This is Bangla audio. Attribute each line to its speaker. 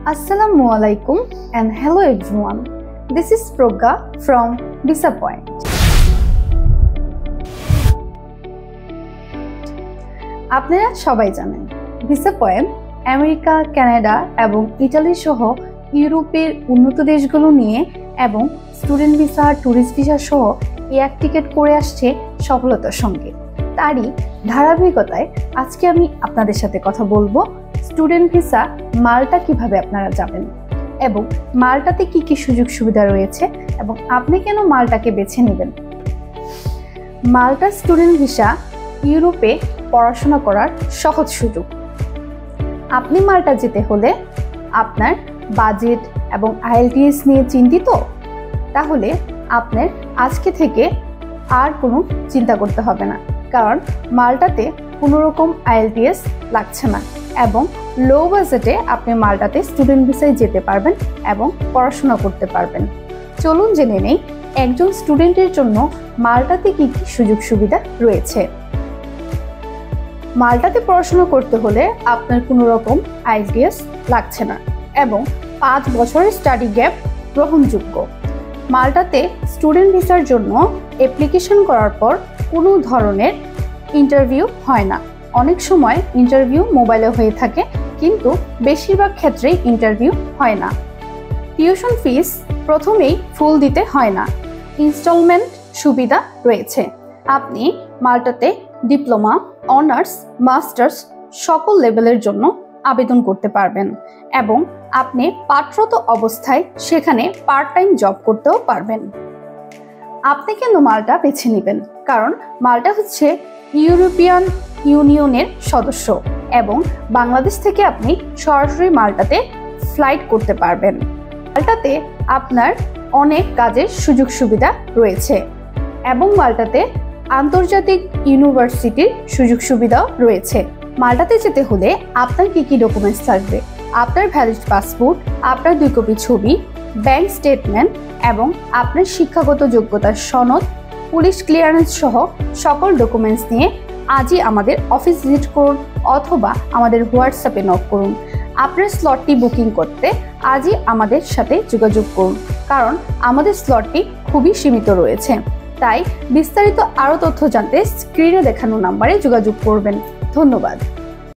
Speaker 1: Assalamualaikum and hello everyone. This is Progya from Visa Point. আপনারা সবাই জানেন ভিসা পয়েন্ট আমেরিকা, কানাডা এবং ইতালি সহ ইউরোপের উন্নত দেশগুলো নিয়ে এবং স্টুডেন্ট ভিসা, ট্যুরিস্ট ভিসা সহ এয়ার টিকিট করে আসছে সফলতার সঙ্গে। তারই ধারাবাহিকতায় আজকে আমি আপনাদের সাথে কথা বলবো স্টুডেন্ট ভিসা মাল্টা কিভাবে আপনারা যাবেন এবং মাল্টাতে কি কি সুযোগ সুবিধা রয়েছে এবং আপনি কেন মাল্টাকে বেছে নেবেন। মাল্টা স্টুডেন্ট ভিসা ইউরোপে পড়াশোনা করার সহজ সুযোগ। আপনি মাল্টা যেতে হলে আপনার বাজেট এবং আইএলটিএস নিয়ে চিন্তিত, তাহলে আপনার আজকে থেকে আর কোনো চিন্তা করতে হবে না, কারণ মাল্টাতে কোনো রকম আইএলটিএস লাগছে না এবং লো বাজেটে আপনি মাল্টাতে স্টুডেন্ট ভিসায় যেতে পারবেন এবং পড়াশোনা করতে পারবেন। চলুন জেনে নেই একজন স্টুডেন্টের জন্য মাল্টাতে কি কি সুযোগ সুবিধা রয়েছে। মাল্টাতে পড়াশোনা করতে হলে আপনার কোনো রকম আইএলটিএস লাগছে না এবং 5 বছরের স্টাডি গ্যাপ গ্রহণযোগ্য। মাল্টাতে স্টুডেন্ট ভিসার জন্য অ্যাপ্লিকেশন করার পর কোনো ধরনের ইন্টারভিউ হয় না। অনেক সময় ইন্টারভিউ মোবাইলে হয়ে থাকে, কিন্তু বেশিরভাগ ক্ষেত্রেই ইন্টারভিউ হয় না। টিউশন ফিস প্রথমেই ফুল দিতে হয় না। ইনস্টলমেন্ট সুবিধা রয়েছে। আপনি মাল্টাতে ডিপ্লোমা, অনার্স, মাস্টার্স সকল লেভেলের জন্য আবেদন করতে পারবেন এবং আপনি পাঠরত অবস্থায় সেখানে পার্ট টাইম জব করতেও পারবেন। আপনি কেন মাল্টা বেছে নেবেন? কারণ মাল্টা হচ্ছে ইউরোপিয়ান ইউনিয়নের সদস্য এবং বাংলাদেশ থেকে আপনি সরাসরি মাল্টাতে ফ্লাইট করতে পারবেন। মাল্টাতে আপনার অনেক কাজের সুযোগ সুবিধা রয়েছে এবং মাল্টাতে আন্তর্জাতিক ইউনিভার্সিটির সুযোগ সুবিধাও রয়েছে। মাল্টাতে যেতে হলে আপনার কি কি ডকুমেন্টস লাগবে? আপনার ভ্যালিড পাসপোর্ট, আপনার 2 কপি ছবি, ব্যাংক স্টেটমেন্ট এবং আপনার শিক্ষাগত যোগ্যতার সনদ, পুলিশ ক্লিয়ারেন্স সহ সকল ডকুমেন্টস নিয়ে আজই আমাদের অফিস ভিজিট করুন অথবা আমাদের হোয়াটসঅ্যাপে নক করুন। আপনার স্লটটি বুকিং করতে আজই আমাদের সাথে যোগাযোগ করুন, কারণ আমাদের স্লটটি খুবই সীমিত রয়েছে। তাই বিস্তারিত আরও তথ্য জানতে স্ক্রিনে দেখানো নাম্বারে যোগাযোগ করবেন। ধন্যবাদ।